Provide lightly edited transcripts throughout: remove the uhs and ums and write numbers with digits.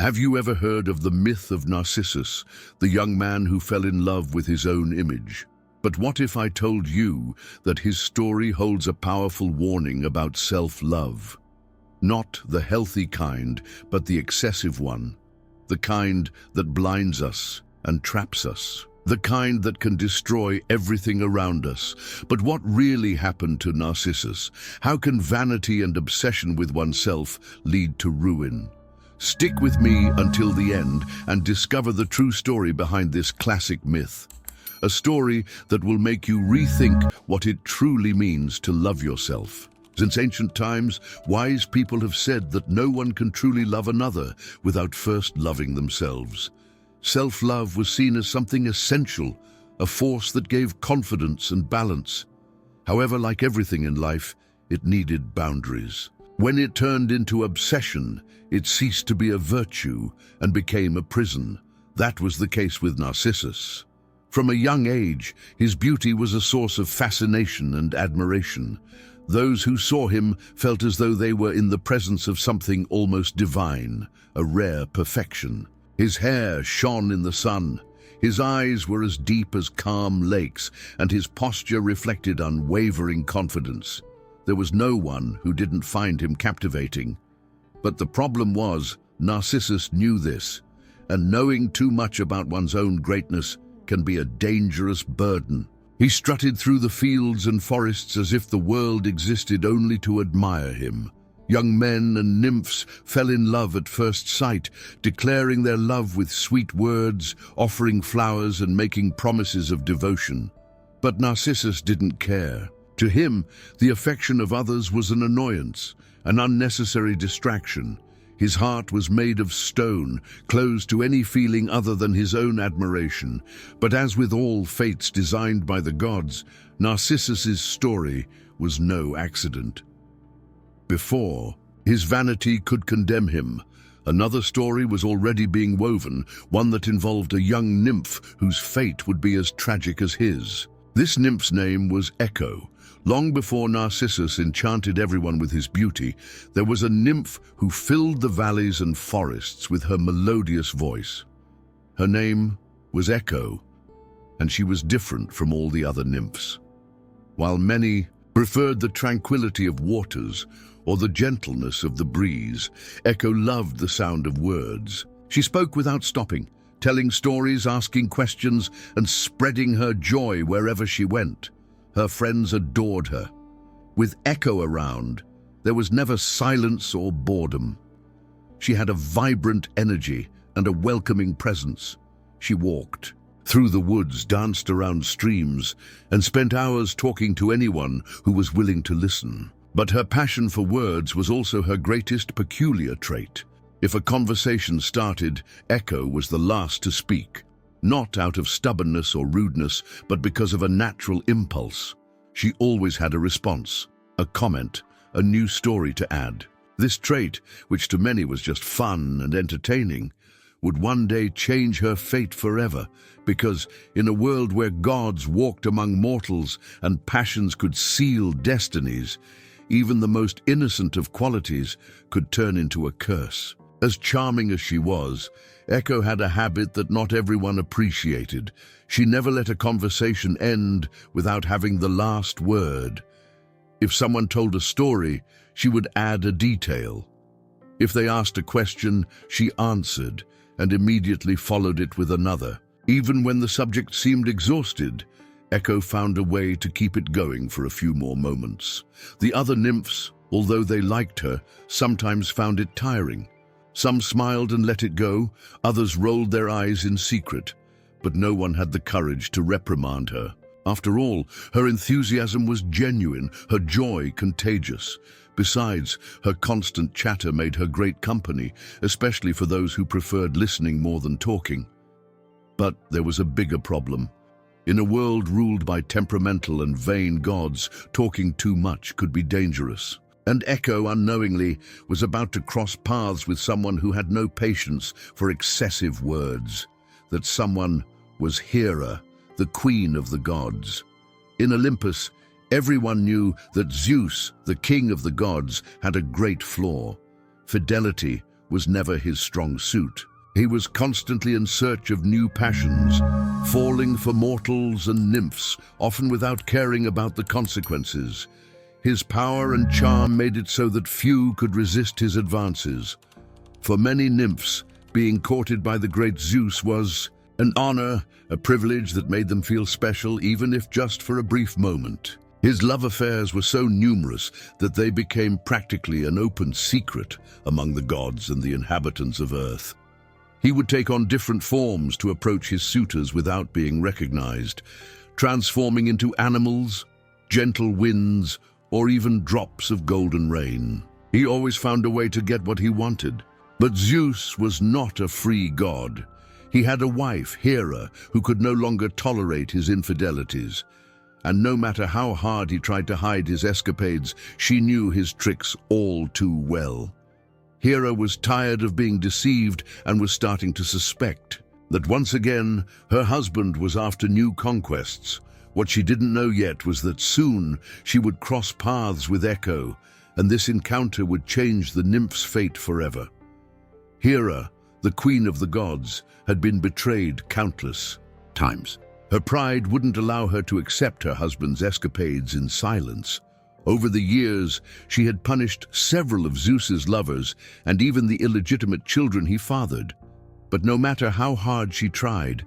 Have you ever heard of the myth of Narcissus, the young man who fell in love with his own image? But what if I told you that his story holds a powerful warning about self-love? Not the healthy kind, but the excessive one. The kind that blinds us and traps us. The kind that can destroy everything around us. But what really happened to Narcissus? How can vanity and obsession with oneself lead to ruin? Stick with me until the end and discover the true story behind this classic myth. A story that will make you rethink what it truly means to love yourself. Since ancient times, wise people have said that no one can truly love another without first loving themselves. Self-love was seen as something essential, a force that gave confidence and balance. However, like everything in life, it needed boundaries. When it turned into obsession, it ceased to be a virtue and became a prison. That was the case with Narcissus. From a young age, his beauty was a source of fascination and admiration. Those who saw him felt as though they were in the presence of something almost divine, a rare perfection. His hair shone in the sun, his eyes were as deep as calm lakes, and his posture reflected unwavering confidence. There was no one who didn't find him captivating. But the problem was, Narcissus knew this, and knowing too much about one's own greatness can be a dangerous burden. He strutted through the fields and forests as if the world existed only to admire him. Young men and nymphs fell in love at first sight, declaring their love with sweet words, offering flowers and making promises of devotion. But Narcissus didn't care. To him, the affection of others was an annoyance, an unnecessary distraction. His heart was made of stone, closed to any feeling other than his own admiration. But as with all fates designed by the gods, Narcissus's story was no accident. Before his vanity could condemn him, another story was already being woven, one that involved a young nymph whose fate would be as tragic as his. This nymph's name was Echo. Long before Narcissus enchanted everyone with his beauty, there was a nymph who filled the valleys and forests with her melodious voice. Her name was Echo, and she was different from all the other nymphs. While many preferred the tranquility of waters or the gentleness of the breeze, Echo loved the sound of words. She spoke without stopping, telling stories, asking questions, and spreading her joy wherever she went. Her friends adored her. With Echo around, there was never silence or boredom. She had a vibrant energy and a welcoming presence. She walked through the woods, danced around streams, and spent hours talking to anyone who was willing to listen. But her passion for words was also her greatest peculiar trait. If a conversation started, Echo was the last to speak. Not out of stubbornness or rudeness, but because of a natural impulse. She always had a response, a comment, a new story to add. This trait, which to many was just fun and entertaining, would one day change her fate forever, because in a world where gods walked among mortals and passions could seal destinies, even the most innocent of qualities could turn into a curse. As charming as she was, Echo had a habit that not everyone appreciated. She never let a conversation end without having the last word. If someone told a story, she would add a detail. If they asked a question, she answered and immediately followed it with another. Even when the subject seemed exhausted, Echo found a way to keep it going for a few more moments. The other nymphs, although they liked her, sometimes found it tiring. Some smiled and let it go, others rolled their eyes in secret, but no one had the courage to reprimand her. After all, her enthusiasm was genuine, her joy contagious. Besides, her constant chatter made her great company, especially for those who preferred listening more than talking. But there was a bigger problem. In a world ruled by temperamental and vain gods, talking too much could be dangerous. And Echo, unknowingly, was about to cross paths with someone who had no patience for excessive words. That someone was Hera, the queen of the gods. In Olympus, everyone knew that Zeus, the king of the gods, had a great flaw. Fidelity was never his strong suit. He was constantly in search of new passions, falling for mortals and nymphs, often without caring about the consequences. His power and charm made it so that few could resist his advances. For many nymphs, being courted by the great Zeus was an honor, a privilege that made them feel special, even if just for a brief moment. His love affairs were so numerous that they became practically an open secret among the gods and the inhabitants of Earth. He would take on different forms to approach his suitors without being recognized, transforming into animals, gentle winds, or even drops of golden rain. He always found a way to get what he wanted. But Zeus was not a free god. He had a wife, Hera, who could no longer tolerate his infidelities. And no matter how hard he tried to hide his escapades, she knew his tricks all too well. Hera was tired of being deceived and was starting to suspect that once again her husband was after new conquests. What she didn't know yet was that soon she would cross paths with Echo, and this encounter would change the nymph's fate forever. Hera, the queen of the gods, had been betrayed countless times. Her pride wouldn't allow her to accept her husband's escapades in silence. Over the years, she had punished several of Zeus's lovers and even the illegitimate children he fathered. But no matter how hard she tried,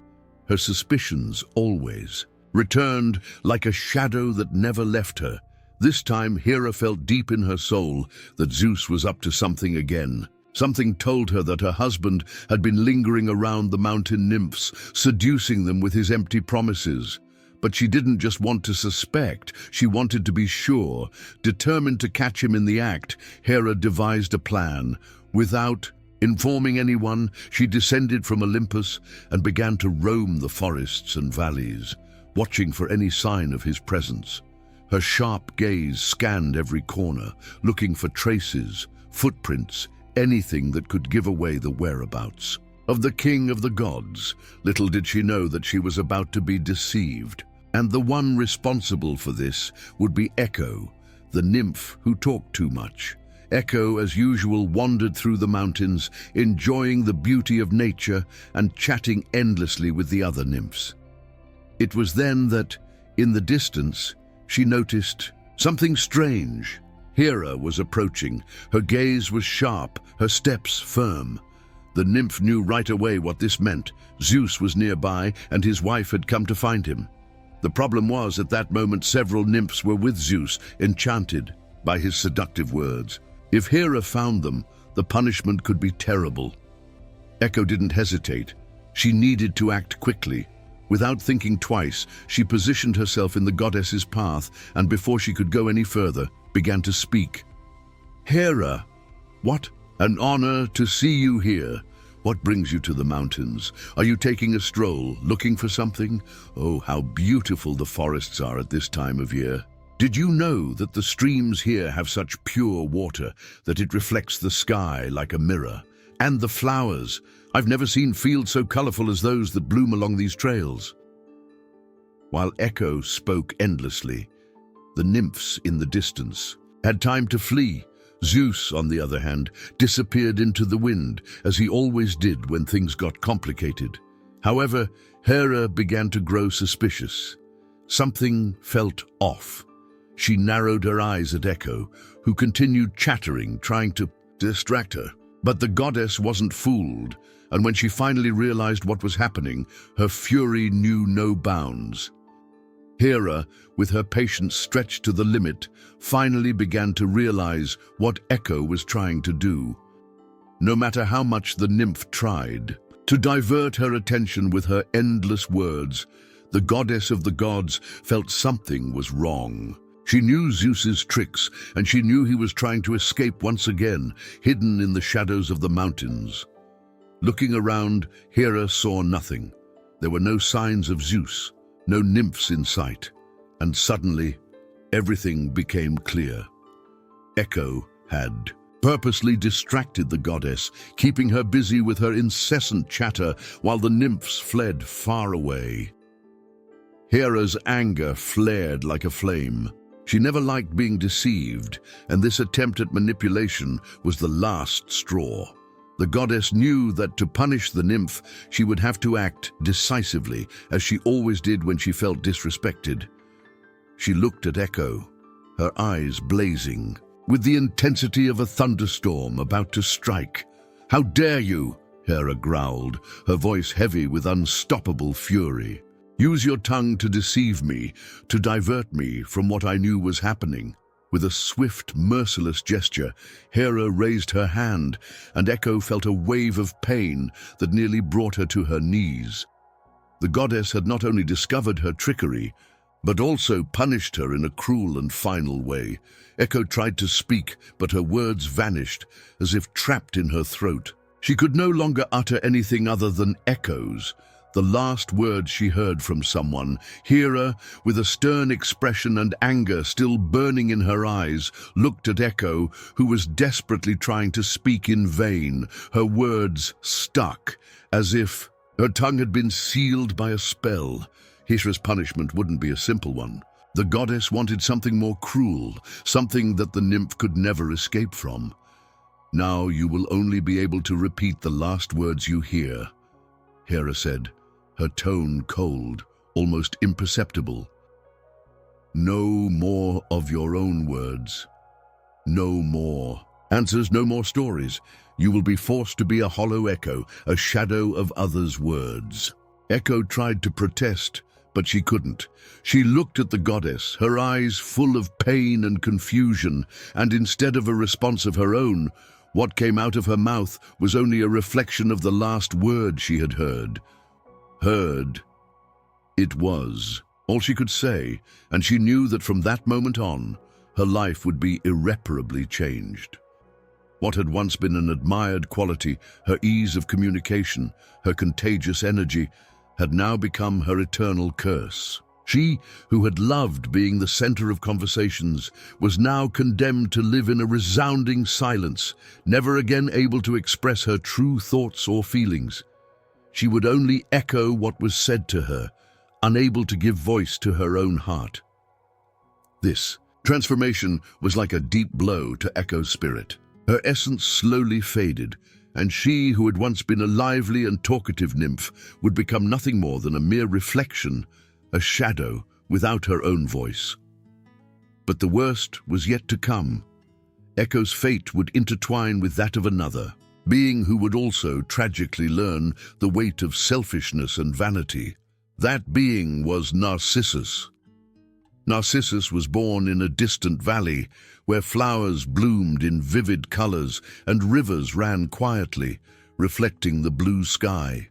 her suspicions always returned like a shadow that never left her. This time, Hera felt deep in her soul that Zeus was up to something again. Something told her that her husband had been lingering around the mountain nymphs, seducing them with his empty promises. But she didn't just want to suspect, she wanted to be sure. Determined to catch him in the act, Hera devised a plan. Without informing anyone, she descended from Olympus and began to roam the forests and valleys, watching for any sign of his presence. Her sharp gaze scanned every corner, looking for traces, footprints, anything that could give away the whereabouts of the king of the gods. Little did she know that she was about to be deceived. And the one responsible for this would be Echo, the nymph who talked too much. Echo, as usual, wandered through the mountains, enjoying the beauty of nature and chatting endlessly with the other nymphs. It was then that, in the distance, she noticed something strange. Hera was approaching. Her gaze was sharp, her steps firm. The nymph knew right away what this meant. Zeus was nearby, and his wife had come to find him. The problem was, at that moment, several nymphs were with Zeus, enchanted by his seductive words. If Hera found them, the punishment could be terrible. Echo didn't hesitate. She needed to act quickly. Without thinking twice, she positioned herself in the goddess's path, and before she could go any further, began to speak. Hera, what an honor to see you here. What brings you to the mountains? Are you taking a stroll, looking for something? Oh, how beautiful the forests are at this time of year. Did you know that the streams here have such pure water that it reflects the sky like a mirror? And the flowers. I've never seen fields so colorful as those that bloom along these trails. While Echo spoke endlessly, the nymphs in the distance had time to flee. Zeus, on the other hand, disappeared into the wind, as he always did when things got complicated. However, Hera began to grow suspicious. Something felt off. She narrowed her eyes at Echo, who continued chattering, trying to distract her. But the goddess wasn't fooled, and when she finally realized what was happening, her fury knew no bounds. Hera, with her patience stretched to the limit, finally began to realize what Echo was trying to do. No matter how much the nymph tried to divert her attention with her endless words, the goddess of the gods felt something was wrong. She knew Zeus's tricks, and she knew he was trying to escape once again, hidden in the shadows of the mountains. Looking around, Hera saw nothing. There were no signs of Zeus, no nymphs in sight, and suddenly everything became clear. Echo had purposely distracted the goddess, keeping her busy with her incessant chatter while the nymphs fled far away. Hera's anger flared like a flame. She never liked being deceived, and this attempt at manipulation was the last straw. The goddess knew that to punish the nymph, she would have to act decisively, as she always did when she felt disrespected. She looked at Echo, her eyes blazing, with the intensity of a thunderstorm about to strike. "How dare you?" Hera growled, her voice heavy with unstoppable fury. "Use your tongue to deceive me, to divert me from what I knew was happening." With a swift, merciless gesture, Hera raised her hand, and Echo felt a wave of pain that nearly brought her to her knees. The goddess had not only discovered her trickery, but also punished her in a cruel and final way. Echo tried to speak, but her words vanished, as if trapped in her throat. She could no longer utter anything other than echoes, the last words she heard from someone. Hera, with a stern expression and anger still burning in her eyes, looked at Echo, who was desperately trying to speak in vain. Her words stuck, as if her tongue had been sealed by a spell. Hera's punishment wouldn't be a simple one. The goddess wanted something more cruel, something that the nymph could never escape from. "Now you will only be able to repeat the last words you hear," Hera said, her tone cold, almost imperceptible. "No more of your own words. No more answers, no more stories. You will be forced to be a hollow echo, a shadow of others' words." Echo tried to protest, but she couldn't. She looked at the goddess, her eyes full of pain and confusion, and instead of a response of her own, what came out of her mouth was only a reflection of the last word she had heard. Heard. It was all she could say, and she knew that from that moment on, her life would be irreparably changed. What had once been an admired quality, her ease of communication, her contagious energy, had now become her eternal curse. She, who had loved being the center of conversations, was now condemned to live in a resounding silence, never again able to express her true thoughts or feelings. She would only echo what was said to her, unable to give voice to her own heart. This transformation was like a deep blow to Echo's spirit. Her essence slowly faded, and she, who had once been a lively and talkative nymph, would become nothing more than a mere reflection, a shadow without her own voice. But the worst was yet to come. Echo's fate would intertwine with that of another being who would also tragically learn the weight of selfishness and vanity. That being was Narcissus. Narcissus was born in a distant valley where flowers bloomed in vivid colors and rivers ran quietly, reflecting the blue sky.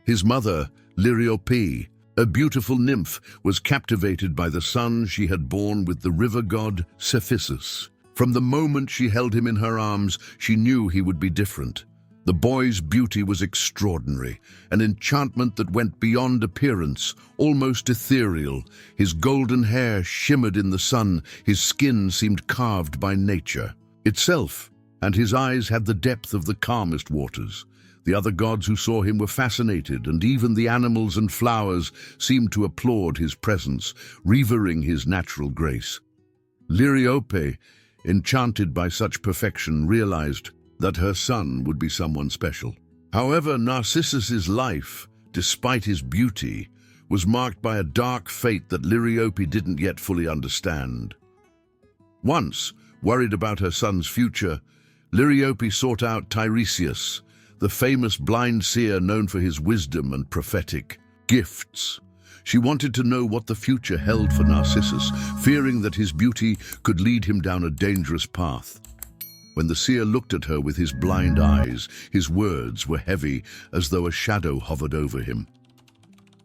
His mother, Liriope, a beautiful nymph, was captivated by the son she had borne with the river god Cephissus. From the moment she held him in her arms, she knew he would be different. The boy's beauty was extraordinary, an enchantment that went beyond appearance, almost ethereal. His golden hair shimmered in the sun, his skin seemed carved by nature itself, and his eyes had the depth of the calmest waters. The other gods who saw him were fascinated, and even the animals and flowers seemed to applaud his presence, revering his natural grace. Liriope, enchanted by such perfection, realized that her son would be someone special. However, Narcissus's life, despite his beauty, was marked by a dark fate that Liriope didn't yet fully understand. Once, worried about her son's future, Liriope sought out Tiresias, the famous blind seer known for his wisdom and prophetic gifts. She wanted to know what the future held for Narcissus, fearing that his beauty could lead him down a dangerous path. When the seer looked at her with his blind eyes, his words were heavy, as though a shadow hovered over him.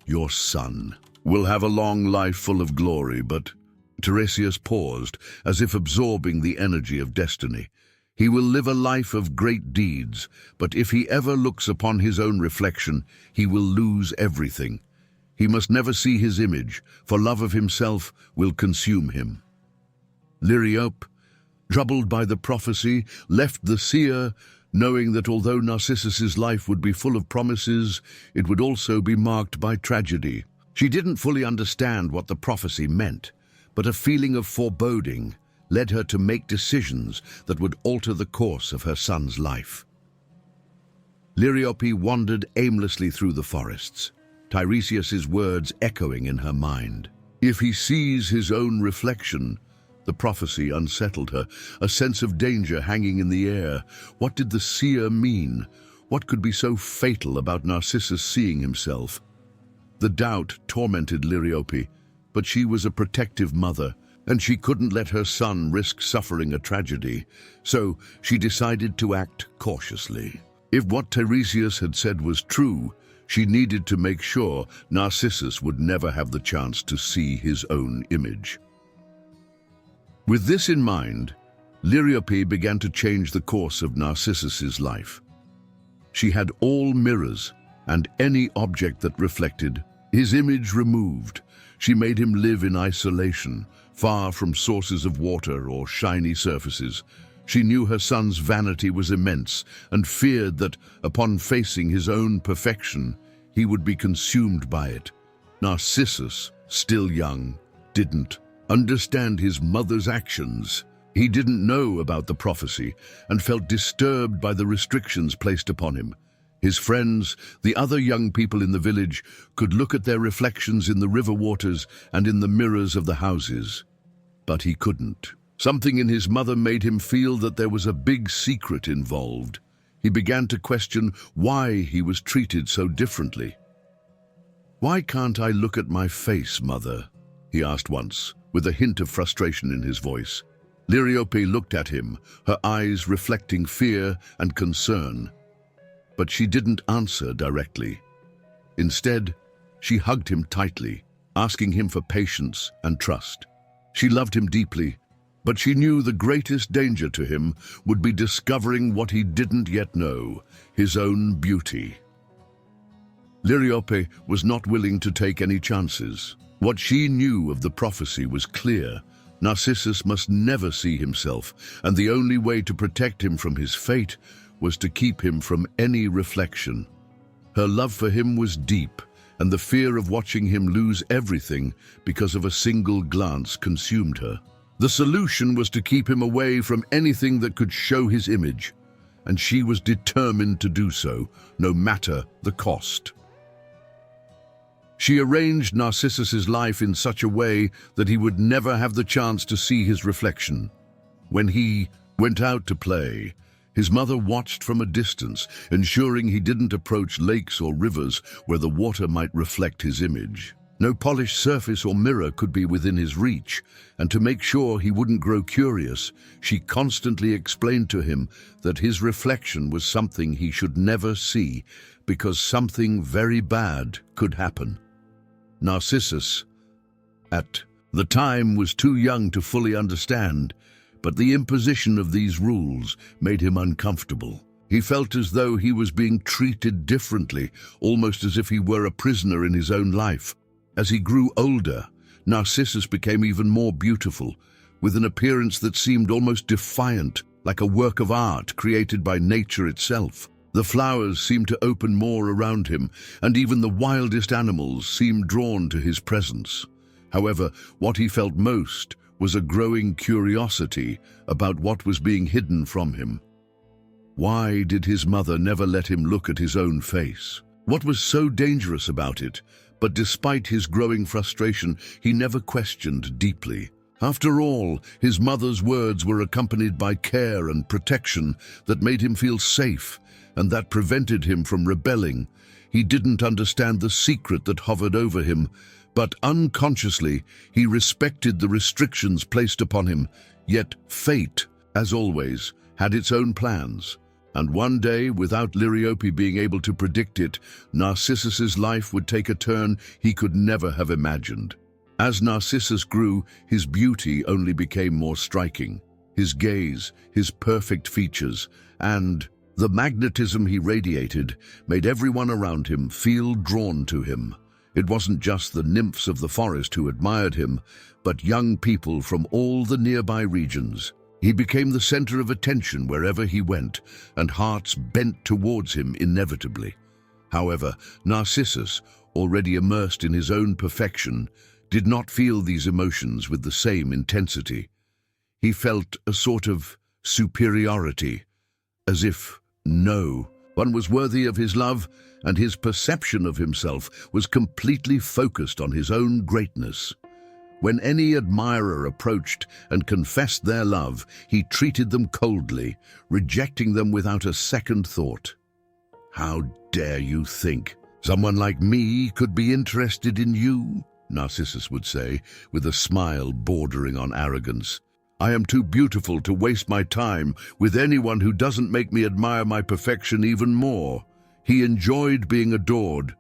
"Your son will have a long life full of glory, but..." Tiresias paused, as if absorbing the energy of destiny. "He will live a life of great deeds, but if he ever looks upon his own reflection, he will lose everything. He must never see his image, for love of himself will consume him." Liriope, troubled by the prophecy, left the seer, knowing that although Narcissus's life would be full of promises, it would also be marked by tragedy. She didn't fully understand what the prophecy meant, but a feeling of foreboding led her to make decisions that would alter the course of her son's life. Liriope wandered aimlessly through the forests, Tiresias's words echoing in her mind. If he sees his own reflection, the prophecy unsettled her, a sense of danger hanging in the air. What did the seer mean? What could be so fatal about Narcissus seeing himself? The doubt tormented Liriope, but she was a protective mother, and she couldn't let her son risk suffering a tragedy, so she decided to act cautiously. If what Tiresias had said was true, she needed to make sure Narcissus would never have the chance to see his own image. With this in mind, Liriope began to change the course of Narcissus's life. She had all mirrors and any object that reflected his image removed. She made him live in isolation, far from sources of water or shiny surfaces. She knew her son's vanity was immense and feared that, upon facing his own perfection, he would be consumed by it. Narcissus, still young, didn't understand his mother's actions. He didn't know about the prophecy and felt disturbed by the restrictions placed upon him. His friends, the other young people in the village, could look at their reflections in the river waters and in the mirrors of the houses. But he couldn't. Something in his mother made him feel that there was a big secret involved. He began to question why he was treated so differently. "Why can't I look at my face, Mother?" he asked once, with a hint of frustration in his voice. Liriope looked at him, her eyes reflecting fear and concern. But she didn't answer directly. Instead, she hugged him tightly, asking him for patience and trust. She loved him deeply, but she knew the greatest danger to him would be discovering what he didn't yet know, his own beauty. Liriope was not willing to take any chances. What she knew of the prophecy was clear. Narcissus must never see himself, and the only way to protect him from his fate was to keep him from any reflection. Her love for him was deep, and the fear of watching him lose everything because of a single glance consumed her. The solution was to keep him away from anything that could show his image, and she was determined to do so, no matter the cost. She arranged Narcissus's life in such a way that he would never have the chance to see his reflection. When he went out to play, his mother watched from a distance, ensuring he didn't approach lakes or rivers where the water might reflect his image. No polished surface or mirror could be within his reach, and to make sure he wouldn't grow curious, she constantly explained to him that his reflection was something he should never see, because something very bad could happen. Narcissus, at the time, was too young to fully understand, but the imposition of these rules made him uncomfortable. He felt as though he was being treated differently, almost as if he were a prisoner in his own life. As he grew older, Narcissus became even more beautiful, with an appearance that seemed almost defiant, like a work of art created by nature itself. The flowers seemed to open more around him, and even the wildest animals seemed drawn to his presence. However, what he felt most was a growing curiosity about what was being hidden from him. Why did his mother never let him look at his own face? What was so dangerous about it? But despite his growing frustration, he never questioned deeply. After all, his mother's words were accompanied by care and protection that made him feel safe, and that prevented him from rebelling. He didn't understand the secret that hovered over him, but unconsciously he respected the restrictions placed upon him. Yet fate, as always, had its own plans. And one day, without Liriope being able to predict it, Narcissus's life would take a turn he could never have imagined. As Narcissus grew, his beauty only became more striking. His gaze, his perfect features, and the magnetism he radiated made everyone around him feel drawn to him. It wasn't just the nymphs of the forest who admired him, but young people from all the nearby regions. He became the center of attention wherever he went, and hearts bent towards him inevitably. However, Narcissus, already immersed in his own perfection, did not feel these emotions with the same intensity. He felt a sort of superiority, as if, no, One was worthy of his love, and his perception of himself was completely focused on his own greatness. When any admirer approached and confessed their love, he treated them coldly, rejecting them without a second thought. "How dare you think someone like me could be interested in you?" Narcissus would say, with a smile bordering on arrogance. "I am too beautiful to waste my time with anyone who doesn't make me admire my perfection even more." He enjoyed being adored,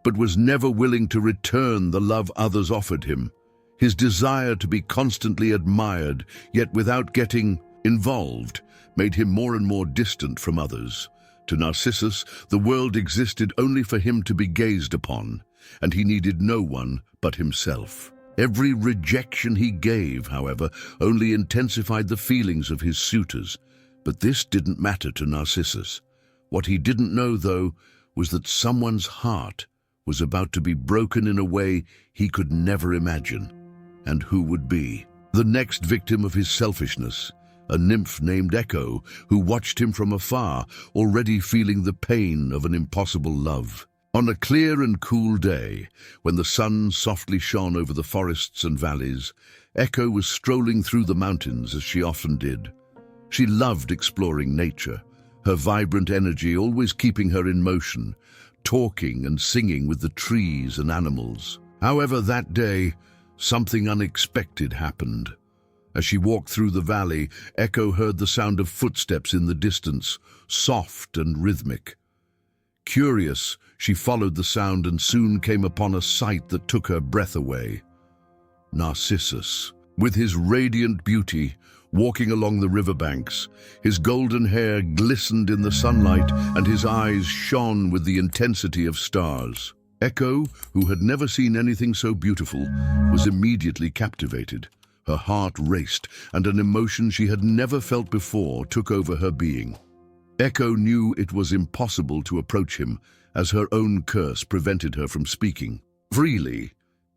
but was never willing to return the love others offered him. His desire to be constantly admired, yet without getting involved, made him more and more distant from others. To Narcissus, the world existed only for him to be gazed upon, and he needed no one but himself. Every rejection he gave, however, only intensified the feelings of his suitors. But this didn't matter to Narcissus. What he didn't know, though, was that someone's heart was about to be broken in a way he could never imagine. And who would be the next victim of his selfishness? A nymph named Echo, who watched him from afar, already feeling the pain of an impossible love. On a clear and cool day, when the sun softly shone over the forests and valleys, Echo was strolling through the mountains as she often did. She loved exploring nature, her vibrant energy always keeping her in motion, talking and singing with the trees and animals. However, that day, something unexpected happened. As she walked through the valley, Echo heard the sound of footsteps in the distance, soft and rhythmic. Curious, she followed the sound and soon came upon a sight that took her breath away. Narcissus, with his radiant beauty, walking along the riverbanks. His golden hair glistened in the sunlight and his eyes shone with the intensity of stars. Echo, who had never seen anything so beautiful, was immediately captivated. Her heart raced, and an emotion she had never felt before took over her being. Echo knew it was impossible to approach him, as her own curse prevented her from speaking freely.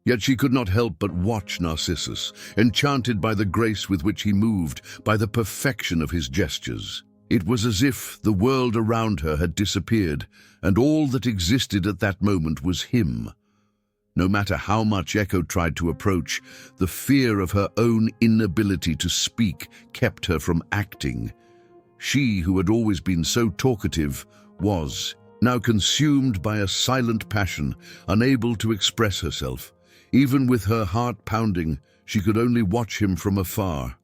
Yet she could not help but watch Narcissus, enchanted by the grace with which he moved, by the perfection of his gestures. It was as if the world around her had disappeared, and all that existed at that moment was him. No matter how much Echo tried to approach, the fear of her own inability to speak kept her from acting. She, who had always been so talkative, was now consumed by a silent passion, unable to express herself. Even with her heart pounding, she could only watch him from afar,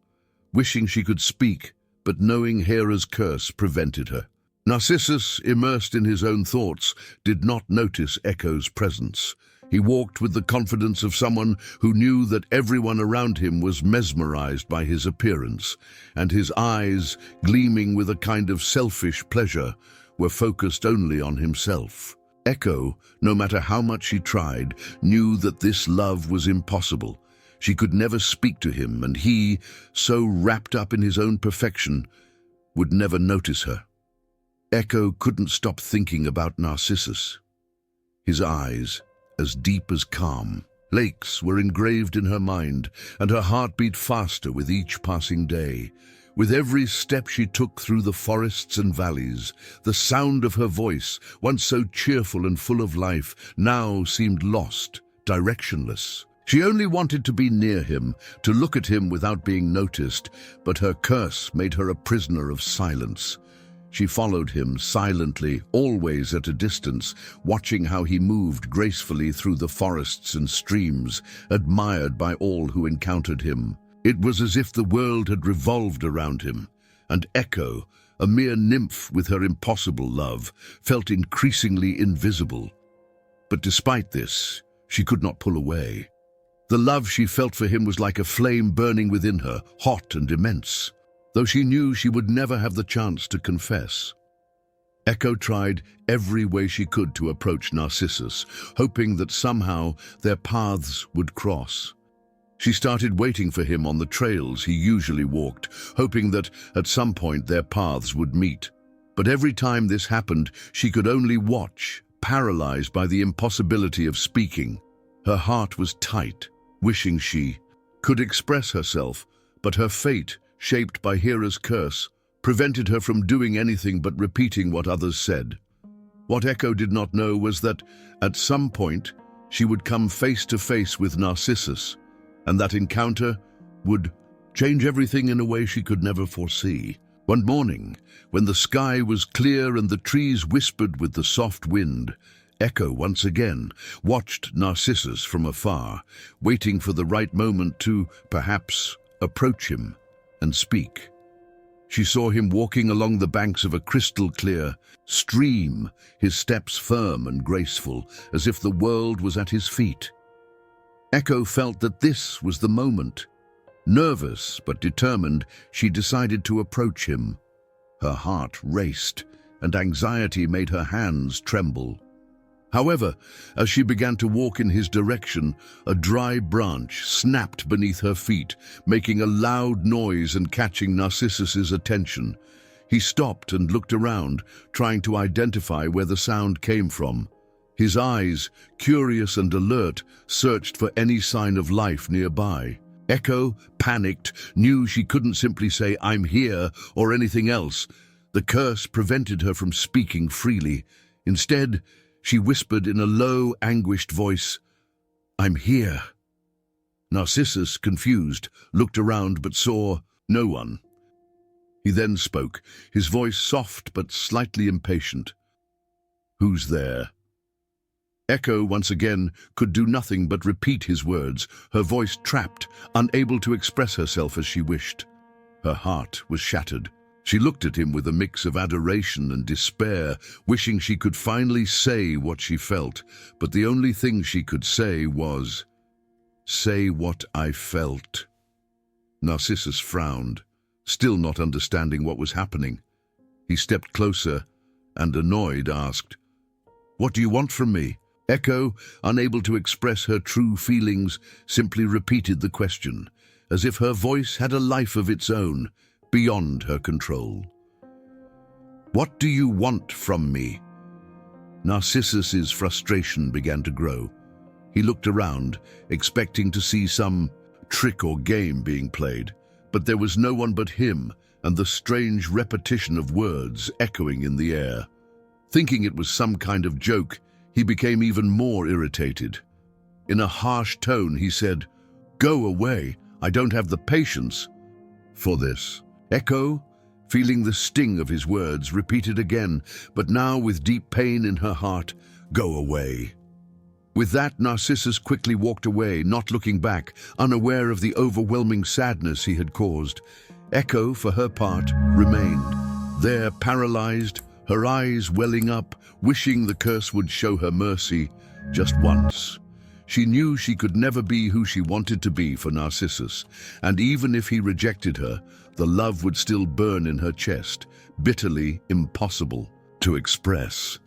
wishing she could speak, but knowing Hera's curse prevented her. Narcissus, immersed in his own thoughts, did not notice Echo's presence. He walked with the confidence of someone who knew that everyone around him was mesmerized by his appearance, and his eyes, gleaming with a kind of selfish pleasure, were focused only on himself. Echo, no matter how much she tried, knew that this love was impossible. She could never speak to him, and he, so wrapped up in his own perfection, would never notice her. Echo couldn't stop thinking about Narcissus. His eyes, as deep as calm, lakes were engraved in her mind, and her heart beat faster with each passing day. With every step she took through the forests and valleys, the sound of her voice, once so cheerful and full of life, now seemed lost, directionless. She only wanted to be near him, to look at him without being noticed, but her curse made her a prisoner of silence. She followed him silently, always at a distance, watching how he moved gracefully through the forests and streams, admired by all who encountered him. It was as if the world had revolved around him, and Echo, a mere nymph with her impossible love, felt increasingly invisible. But despite this, she could not pull away. The love she felt for him was like a flame burning within her, hot and immense, though she knew she would never have the chance to confess. Echo tried every way she could to approach Narcissus, hoping that somehow their paths would cross. She started waiting for him on the trails he usually walked, hoping that at some point their paths would meet. But every time this happened, she could only watch, paralyzed by the impossibility of speaking. Her heart was tight, wishing she could express herself, but her fate, shaped by Hera's curse, prevented her from doing anything but repeating what others said. What Echo did not know was that, at some point, she would come face to face with Narcissus, and that encounter would change everything in a way she could never foresee. One morning, when the sky was clear and the trees whispered with the soft wind, Echo once again watched Narcissus from afar, waiting for the right moment to, perhaps, approach him and speak. She saw him walking along the banks of a crystal-clear stream, his steps firm and graceful, as if the world was at his feet. Echo felt that this was the moment. Nervous but determined, she decided to approach him. Her heart raced, and anxiety made her hands tremble. However, as she began to walk in his direction, a dry branch snapped beneath her feet, making a loud noise and catching Narcissus's attention. He stopped and looked around, trying to identify where the sound came from. His eyes, curious and alert, searched for any sign of life nearby. Echo, panicked, knew she couldn't simply say, "I'm here," or anything else. The curse prevented her from speaking freely. Instead, she whispered in a low, anguished voice, "I'm here." Narcissus, confused, looked around but saw no one. He then spoke, his voice soft but slightly impatient. "Who's there?" Echo, once again, could do nothing but repeat his words, her voice trapped, unable to express herself as she wished. Her heart was shattered. She looked at him with a mix of adoration and despair, wishing she could finally say what she felt, but the only thing she could say was, "Say what I felt." Narcissus frowned, still not understanding what was happening. He stepped closer and, annoyed, asked, "What do you want from me?" Echo, unable to express her true feelings, simply repeated the question, as if her voice had a life of its own, beyond her control. "What do you want from me?" Narcissus's frustration began to grow. He looked around, expecting to see some trick or game being played, but there was no one but him and the strange repetition of words echoing in the air. Thinking it was some kind of joke, he became even more irritated. In a harsh tone, he said, "Go away, I don't have the patience for this." Echo, feeling the sting of his words, repeated again, but now with deep pain in her heart, "Go away." With that, Narcissus quickly walked away, not looking back, unaware of the overwhelming sadness he had caused. Echo, for her part, remained there, paralyzed, her eyes welling up, wishing the curse would show her mercy just once. She knew she could never be who she wanted to be for Narcissus, and even if he rejected her, the love would still burn in her chest, bitterly impossible to express.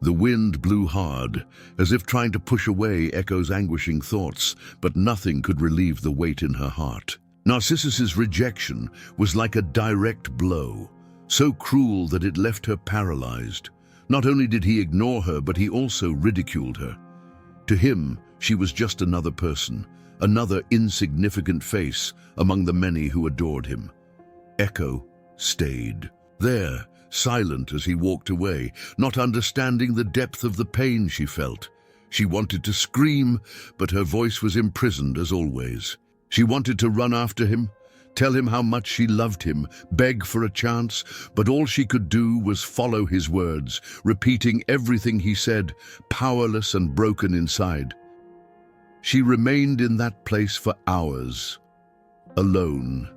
The wind blew hard, as if trying to push away Echo's anguishing thoughts, but nothing could relieve the weight in her heart. Narcissus's rejection was like a direct blow, so cruel that it left her paralyzed. Not only did he ignore her, but he also ridiculed her. To him, she was just another person, another insignificant face among the many who adored him. Echo stayed there, silent as he walked away, not understanding the depth of the pain she felt. She wanted to scream, but her voice was imprisoned as always. She wanted to run after him, tell him how much she loved him, beg for a chance, but all she could do was follow his words, repeating everything he said, powerless and broken inside. She remained in that place for hours, alone,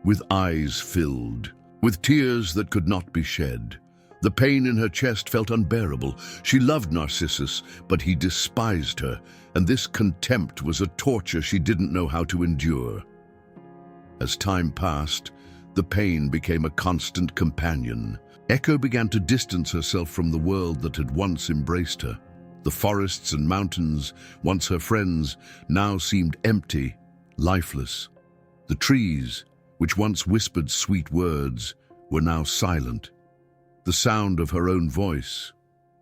with eyes filled, with tears that could not be shed. The pain in her chest felt unbearable. She loved Narcissus, but he despised her, and this contempt was a torture she didn't know how to endure. As time passed, the pain became a constant companion. Echo began to distance herself from the world that had once embraced her. The forests and mountains, once her friends, now seemed empty, lifeless. The trees, which once whispered sweet words, were now silent. The sound of her own voice,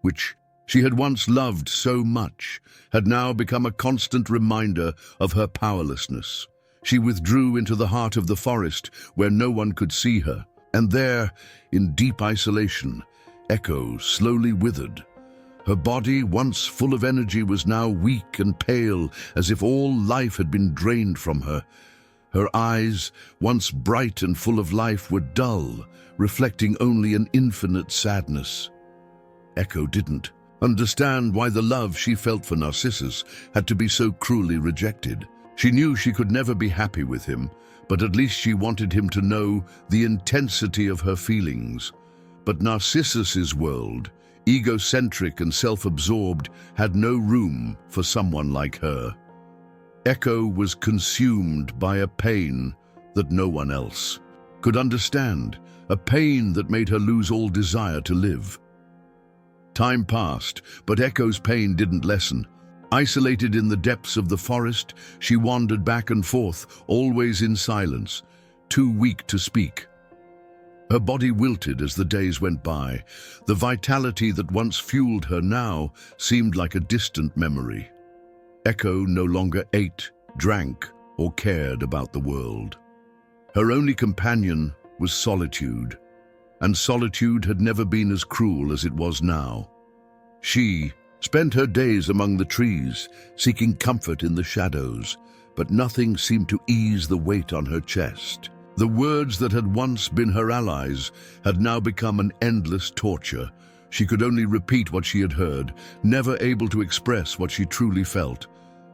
which she had once loved so much, had now become a constant reminder of her powerlessness. She withdrew into the heart of the forest, where no one could see her, and there, in deep isolation, Echo slowly withered. Her body, once full of energy, was now weak and pale, as if all life had been drained from her. Her eyes, once bright and full of life, were dull, reflecting only an infinite sadness. Echo didn't understand why the love she felt for Narcissus had to be so cruelly rejected. She knew she could never be happy with him, but at least she wanted him to know the intensity of her feelings. But Narcissus's world, egocentric and self-absorbed, had no room for someone like her. Echo was consumed by a pain that no one else could understand, a pain that made her lose all desire to live. Time passed, but Echo's pain didn't lessen. Isolated in the depths of the forest, she wandered back and forth, always in silence, too weak to speak. Her body wilted as the days went by. The vitality that once fueled her now seemed like a distant memory. Echo no longer ate, drank, or cared about the world. Her only companion was solitude, and solitude had never been as cruel as it was now. She spent her days among the trees, seeking comfort in the shadows, but nothing seemed to ease the weight on her chest. The words that had once been her allies had now become an endless torture. She could only repeat what she had heard, never able to express what she truly felt.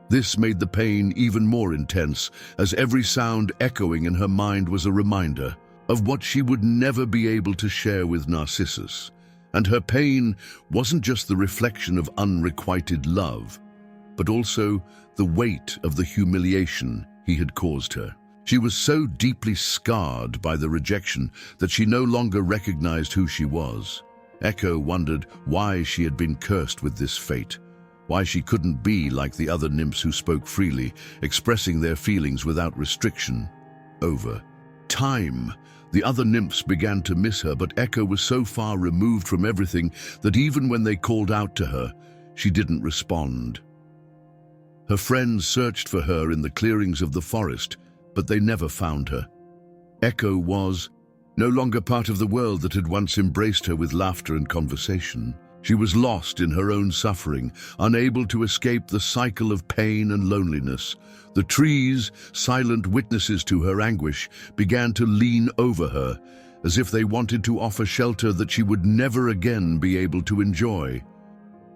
This made the pain even more intense, as every sound echoing in her mind was a reminder of what she would never be able to share with Narcissus. And her pain wasn't just the reflection of unrequited love, but also the weight of the humiliation he had caused her. She was so deeply scarred by the rejection that she no longer recognized who she was. Echo wondered why she had been cursed with this fate, why she couldn't be like the other nymphs who spoke freely, expressing their feelings without restriction. Over time, the other nymphs began to miss her, but Echo was so far removed from everything that even when they called out to her, she didn't respond. Her friends searched for her in the clearings of the forest, but they never found her. Echo was no longer part of the world that had once embraced her with laughter and conversation. She was lost in her own suffering, unable to escape the cycle of pain and loneliness. The trees, silent witnesses to her anguish, began to lean over her, as if they wanted to offer shelter that she would never again be able to enjoy.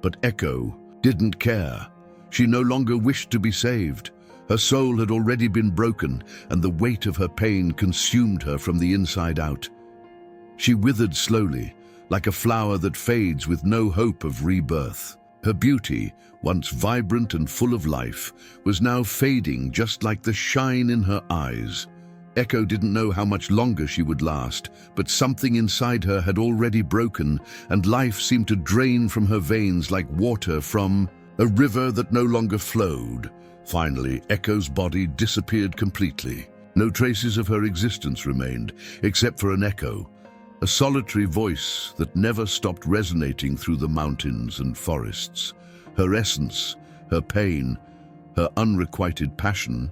But Echo didn't care. She no longer wished to be saved. Her soul had already been broken, and the weight of her pain consumed her from the inside out. She withered slowly, like a flower that fades with no hope of rebirth. Her beauty, once vibrant and full of life, was now fading just like the shine in her eyes. Echo didn't know how much longer she would last, but something inside her had already broken, and life seemed to drain from her veins like water from a river that no longer flowed. Finally, Echo's body disappeared completely. No traces of her existence remained, except for an echo, a solitary voice that never stopped resonating through the mountains and forests. Her essence, her pain, her unrequited passion,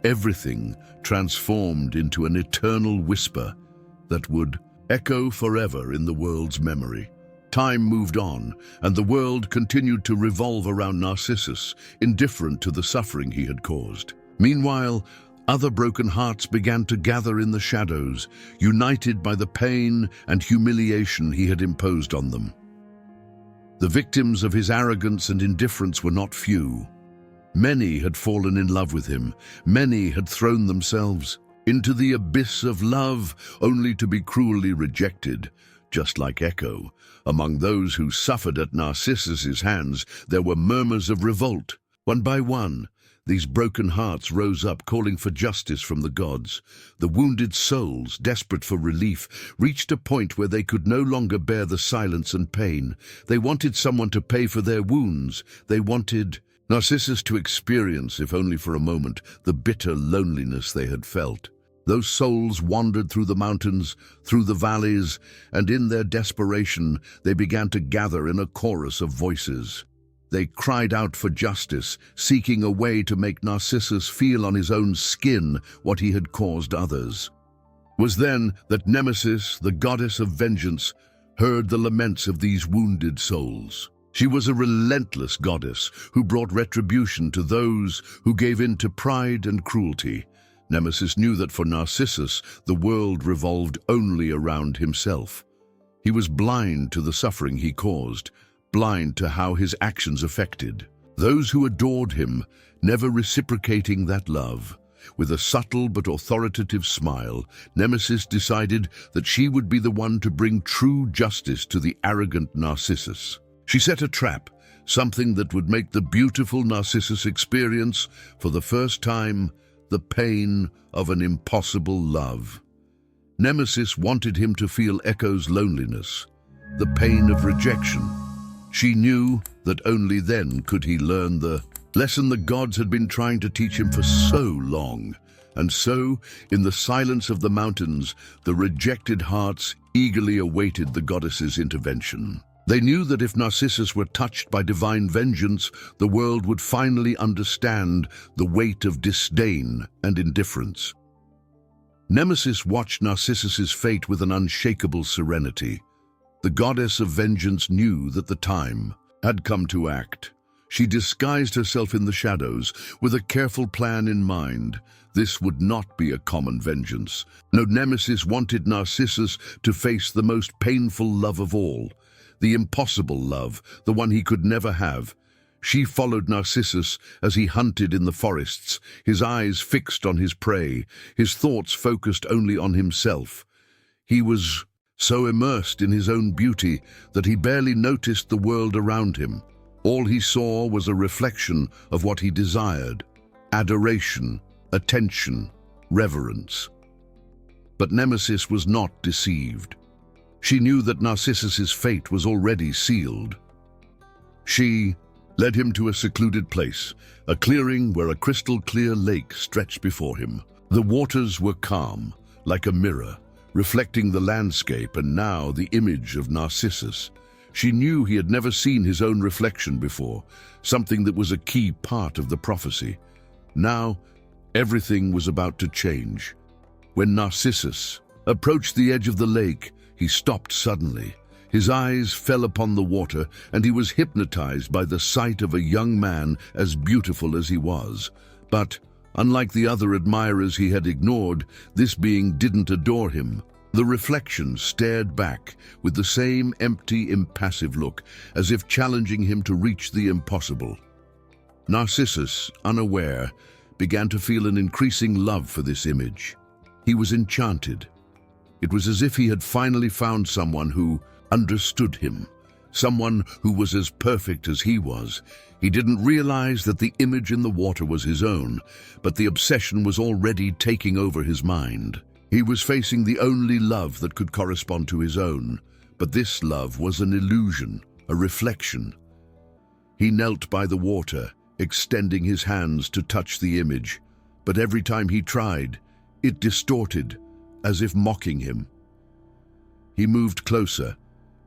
everything transformed into an eternal whisper that would echo forever in the world's memory. Time moved on, and the world continued to revolve around Narcissus, indifferent to the suffering he had caused. Meanwhile, other broken hearts began to gather in the shadows, united by the pain and humiliation he had imposed on them. The victims of his arrogance and indifference were not few. Many had fallen in love with him. Many had thrown themselves into the abyss of love, only to be cruelly rejected. Just like Echo, among those who suffered at Narcissus's hands, there were murmurs of revolt. One by one, these broken hearts rose up, calling for justice from the gods. The wounded souls, desperate for relief, reached a point where they could no longer bear the silence and pain. They wanted someone to pay for their wounds. They wanted Narcissus to experience, if only for a moment, the bitter loneliness they had felt. Those souls wandered through the mountains, through the valleys, and in their desperation, they began to gather in a chorus of voices. They cried out for justice, seeking a way to make Narcissus feel on his own skin what he had caused others. It was then that Nemesis, the goddess of vengeance, heard the laments of these wounded souls. She was a relentless goddess who brought retribution to those who gave in to pride and cruelty. Nemesis knew that for Narcissus, the world revolved only around himself. He was blind to the suffering he caused, blind to how his actions affected those who adored him, never reciprocating that love. With a subtle but authoritative smile, Nemesis decided that she would be the one to bring true justice to the arrogant Narcissus. She set a trap, something that would make the beautiful Narcissus experience, for the first time, the pain of an impossible love. Nemesis wanted him to feel Echo's loneliness, the pain of rejection. She knew that only then could he learn the lesson the gods had been trying to teach him for so long. And so, in the silence of the mountains, the rejected hearts eagerly awaited the goddess's intervention. They knew that if Narcissus were touched by divine vengeance, the world would finally understand the weight of disdain and indifference. Nemesis watched Narcissus's fate with an unshakable serenity. The goddess of vengeance knew that the time had come to act. She disguised herself in the shadows with a careful plan in mind. This would not be a common vengeance. No, Nemesis wanted Narcissus to face the most painful love of all, the impossible love, the one he could never have. She followed Narcissus as he hunted in the forests, his eyes fixed on his prey, his thoughts focused only on himself. He was so immersed in his own beauty that he barely noticed the world around him. All he saw was a reflection of what he desired: adoration, attention, reverence. But Nemesis was not deceived. She knew that Narcissus's fate was already sealed. She led him to a secluded place, a clearing where a crystal-clear lake stretched before him. The waters were calm, like a mirror, reflecting the landscape and now the image of Narcissus. She knew he had never seen his own reflection before, something that was a key part of the prophecy. Now, everything was about to change. When Narcissus approached the edge of the lake, he stopped suddenly. His eyes fell upon the water, and he was hypnotized by the sight of a young man as beautiful as he was. But, unlike the other admirers he had ignored, this being didn't adore him. The reflection stared back with the same empty, impassive look, as if challenging him to reach the impossible. Narcissus, unaware, began to feel an increasing love for this image. He was enchanted. It was as if he had finally found someone who understood him, someone who was as perfect as he was. He didn't realize that the image in the water was his own, but the obsession was already taking over his mind. He was facing the only love that could correspond to his own, but this love was an illusion, a reflection. He knelt by the water, extending his hands to touch the image, but every time he tried, it distorted, as if mocking him. He moved closer,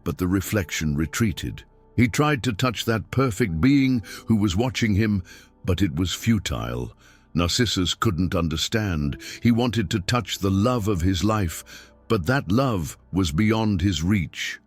but the reflection retreated. He tried to touch that perfect being who was watching him, but it was futile. Narcissus couldn't understand. He wanted to touch the love of his life, but that love was beyond his reach.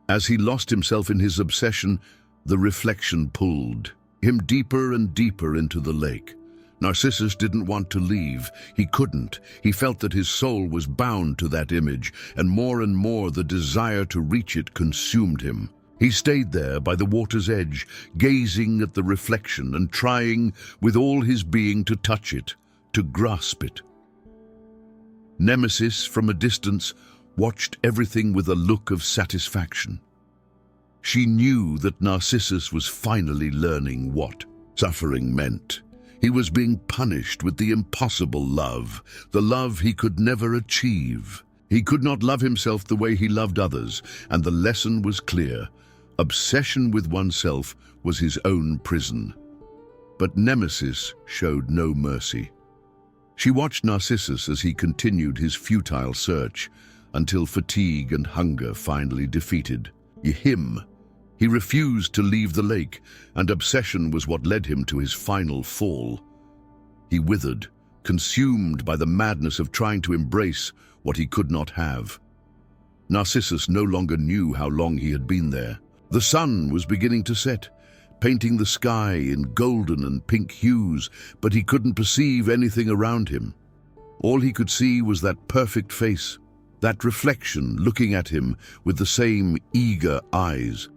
As he lost himself in his obsession, the reflection pulled him deeper and deeper into the lake. Narcissus didn't want to leave. He couldn't. He felt that his soul was bound to that image, and more the desire to reach it consumed him. He stayed there by the water's edge, gazing at the reflection and trying with all his being to touch it, to grasp it. Nemesis, from a distance, watched everything with a look of satisfaction. She knew that Narcissus was finally learning what suffering meant. He was being punished with the impossible love, the love he could never achieve. He could not love himself the way he loved others, and the lesson was clear. Obsession with oneself was his own prison. But Nemesis showed no mercy. She watched Narcissus as he continued his futile search, until fatigue and hunger finally defeated him. He refused to leave the lake, and obsession was what led him to his final fall. He withered, consumed by the madness of trying to embrace what he could not have. Narcissus no longer knew how long he had been there. The sun was beginning to set, painting the sky in golden and pink hues, but he couldn't perceive anything around him. All he could see was that perfect face, that reflection looking at him with the same eager eyes.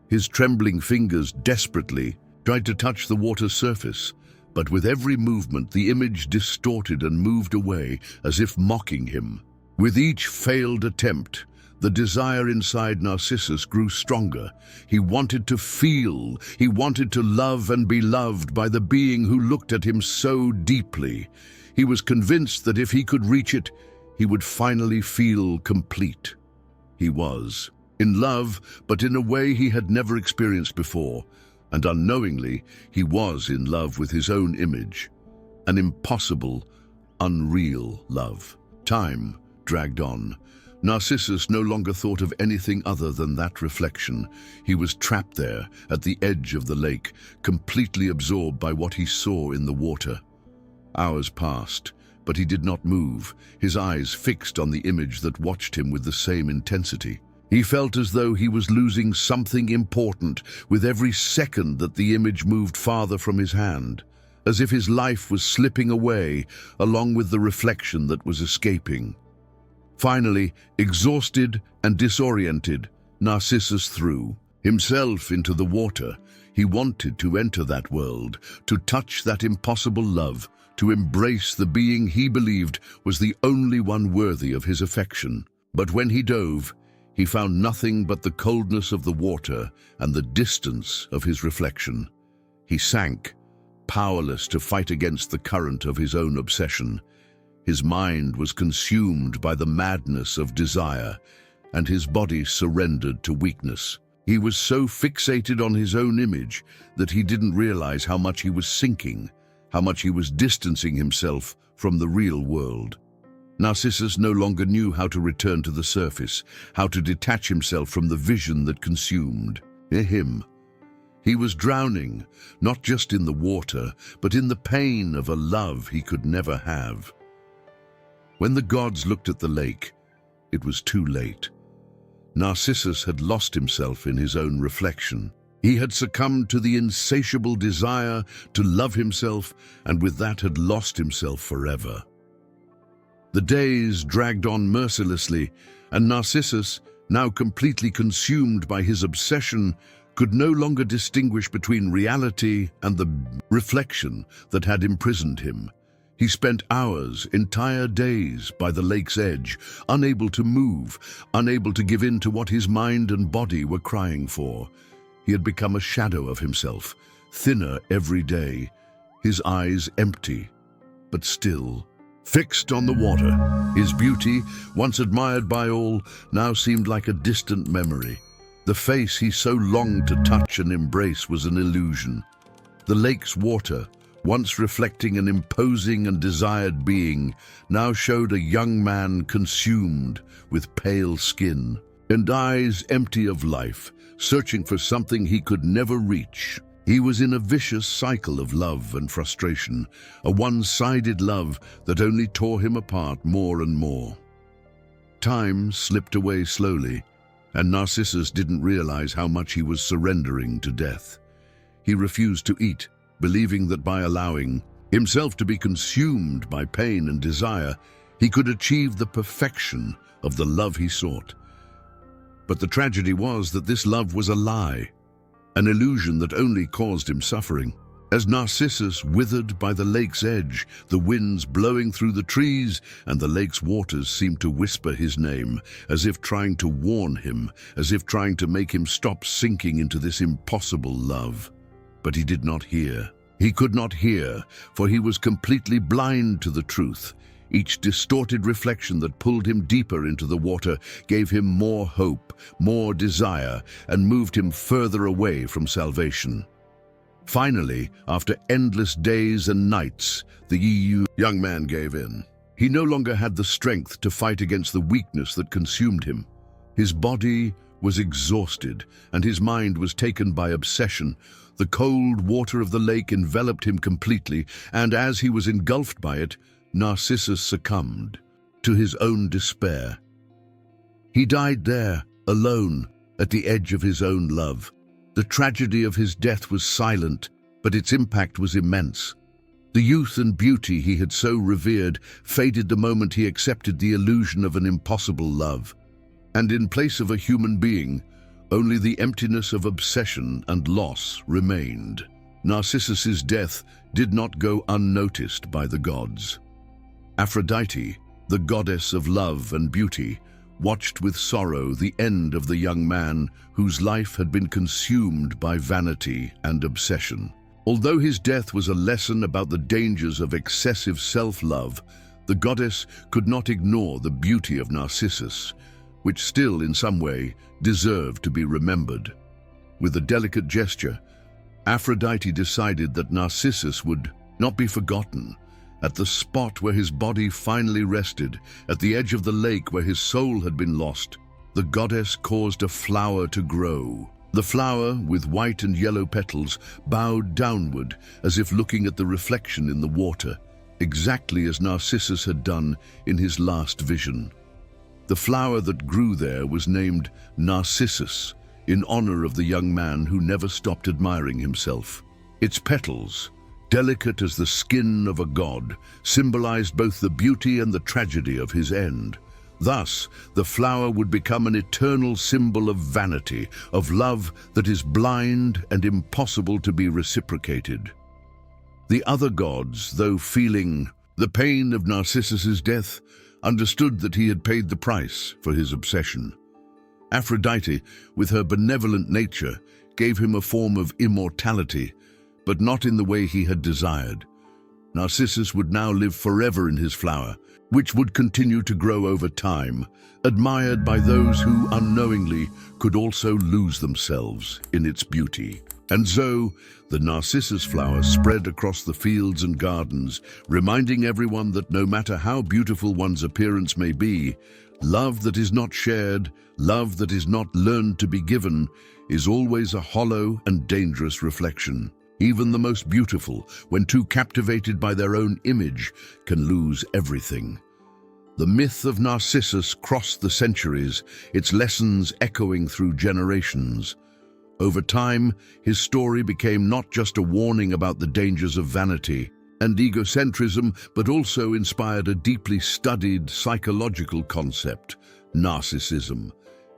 His trembling fingers desperately tried to touch the water's surface, but with every movement the image distorted and moved away as if mocking him. With each failed attempt, the desire inside Narcissus grew stronger. He wanted to feel, he wanted to love and be loved by the being who looked at him so deeply. He was convinced that if he could reach it, he would finally feel complete. He was in love, but in a way he had never experienced before, and unknowingly he was in love with his own image. An impossible, unreal love. Time dragged on. Narcissus no longer thought of anything other than that reflection. He was trapped there, at the edge of the lake, completely absorbed by what he saw in the water. Hours passed, but he did not move, his eyes fixed on the image that watched him with the same intensity. He felt as though he was losing something important with every second that the image moved farther from his hand, as if his life was slipping away along with the reflection that was escaping. Finally, exhausted and disoriented, Narcissus threw himself into the water. He wanted to enter that world, to touch that impossible love, to embrace the being he believed was the only one worthy of his affection. But when he dove, he found nothing but the coldness of the water and the distance of his reflection. He sank, powerless to fight against the current of his own obsession. His mind was consumed by the madness of desire, and his body surrendered to weakness. He was so fixated on his own image that he didn't realize how much he was sinking, how much he was distancing himself from the real world. Narcissus no longer knew how to return to the surface, how to detach himself from the vision that consumed him. He was drowning, not just in the water, but in the pain of a love he could never have. When the gods looked at the lake, it was too late. Narcissus had lost himself in his own reflection. He had succumbed to the insatiable desire to love himself, and with that had lost himself forever. The days dragged on mercilessly, and Narcissus, now completely consumed by his obsession, could no longer distinguish between reality and the reflection that had imprisoned him. He spent hours, entire days, by the lake's edge, unable to move, unable to give in to what his mind and body were crying for. He had become a shadow of himself, thinner every day, his eyes empty, but still fixed on the water. His beauty, once admired by all, now seemed like a distant memory. The face he so longed to touch and embrace was an illusion. The lake's water, once reflecting an imposing and desired being, now showed a young man consumed with pale skin and eyes empty of life, searching for something he could never reach. He was in a vicious cycle of love and frustration, a one-sided love that only tore him apart more and more. Time slipped away slowly, and Narcissus didn't realize how much he was surrendering to death. He refused to eat, believing that by allowing himself to be consumed by pain and desire, he could achieve the perfection of the love he sought. But the tragedy was that this love was a lie, an illusion that only caused him suffering. As Narcissus withered by the lake's edge, the winds blowing through the trees and the lake's waters seemed to whisper his name, as if trying to warn him, as if trying to make him stop sinking into this impossible love. But he did not hear. He could not hear, for he was completely blind to the truth. Each distorted reflection that pulled him deeper into the water gave him more hope, more desire, and moved him further away from salvation. Finally, after endless days and nights, the young man gave in. He no longer had the strength to fight against the weakness that consumed him. His body was exhausted, and his mind was taken by obsession. The cold water of the lake enveloped him completely, and as he was engulfed by it, Narcissus succumbed to his own despair. He died there, alone, at the edge of his own love. The tragedy of his death was silent, but its impact was immense. The youth and beauty he had so revered faded the moment he accepted the illusion of an impossible love. And in place of a human being, only the emptiness of obsession and loss remained. Narcissus's death did not go unnoticed by the gods. Aphrodite, the goddess of love and beauty, watched with sorrow the end of the young man whose life had been consumed by vanity and obsession. Although his death was a lesson about the dangers of excessive self-love, the goddess could not ignore the beauty of Narcissus, which still, in some way, deserved to be remembered. With a delicate gesture, Aphrodite decided that Narcissus would not be forgotten. At the spot where his body finally rested, at the edge of the lake where his soul had been lost, the goddess caused a flower to grow. The flower, with white and yellow petals, bowed downward as if looking at the reflection in the water, exactly as Narcissus had done in his last vision. The flower that grew there was named Narcissus, in honor of the young man who never stopped admiring himself. Its petals, delicate as the skin of a god, symbolized both the beauty and the tragedy of his end. Thus, the flower would become an eternal symbol of vanity, of love that is blind and impossible to be reciprocated. The other gods, though feeling the pain of Narcissus's death, understood that he had paid the price for his obsession. Aphrodite, with her benevolent nature, gave him a form of immortality, but not in the way he had desired. Narcissus would now live forever in his flower, which would continue to grow over time, admired by those who unknowingly could also lose themselves in its beauty. And so, the Narcissus flower spread across the fields and gardens, reminding everyone that no matter how beautiful one's appearance may be, love that is not shared, love that is not learned to be given, is always a hollow and dangerous reflection. Even the most beautiful, when too captivated by their own image, can lose everything. The myth of Narcissus crossed the centuries, its lessons echoing through generations. Over time, his story became not just a warning about the dangers of vanity and egocentrism, but also inspired a deeply studied psychological concept, narcissism.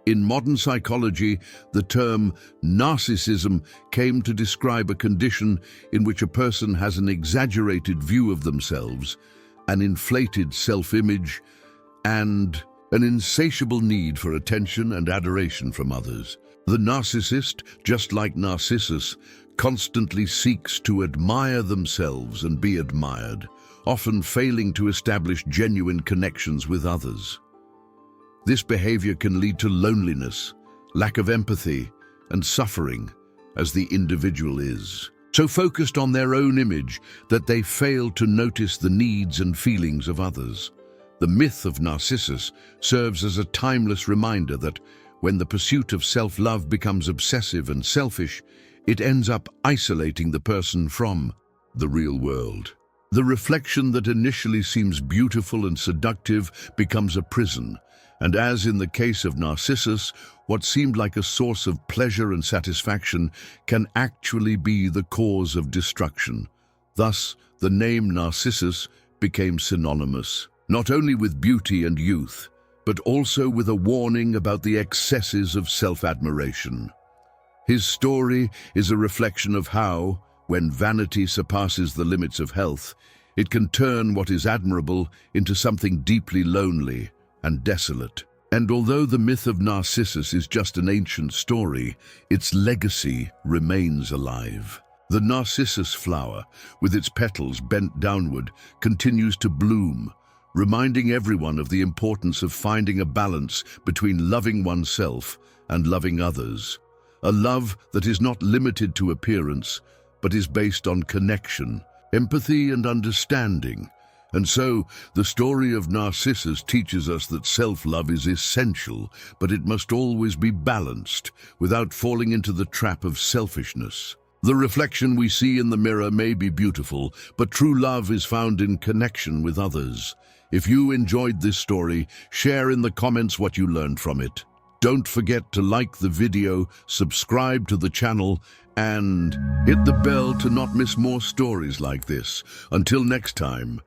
In modern psychology, the term narcissism came to describe a condition in which a person has an exaggerated view of themselves, an inflated self-image, and an insatiable need for attention and adoration from others. The narcissist, just like Narcissus, constantly seeks to admire themselves and be admired, often failing to establish genuine connections with others. This behavior can lead to loneliness, lack of empathy, and suffering, as the individual is so focused on their own image that they fail to notice the needs and feelings of others. The myth of Narcissus serves as a timeless reminder that when the pursuit of self-love becomes obsessive and selfish, it ends up isolating the person from the real world. The reflection that initially seems beautiful and seductive becomes a prison, and as in the case of Narcissus, what seemed like a source of pleasure and satisfaction can actually be the cause of destruction. Thus, the name Narcissus became synonymous, not only with beauty and youth, but also with a warning about the excesses of self-admiration. His story is a reflection of how, when vanity surpasses the limits of health, it can turn what is admirable into something deeply lonely and desolate. And although the myth of Narcissus is just an ancient story, its legacy remains alive. The Narcissus flower, with its petals bent downward, continues to bloom, reminding everyone of the importance of finding a balance between loving oneself and loving others. A love that is not limited to appearance, but is based on connection, empathy, and understanding. And so, the story of Narcissus teaches us that self-love is essential, but it must always be balanced, without falling into the trap of selfishness. The reflection we see in the mirror may be beautiful, but true love is found in connection with others. If you enjoyed this story, share in the comments what you learned from it. Don't forget to like the video, subscribe to the channel, and hit the bell to not miss more stories like this. Until next time,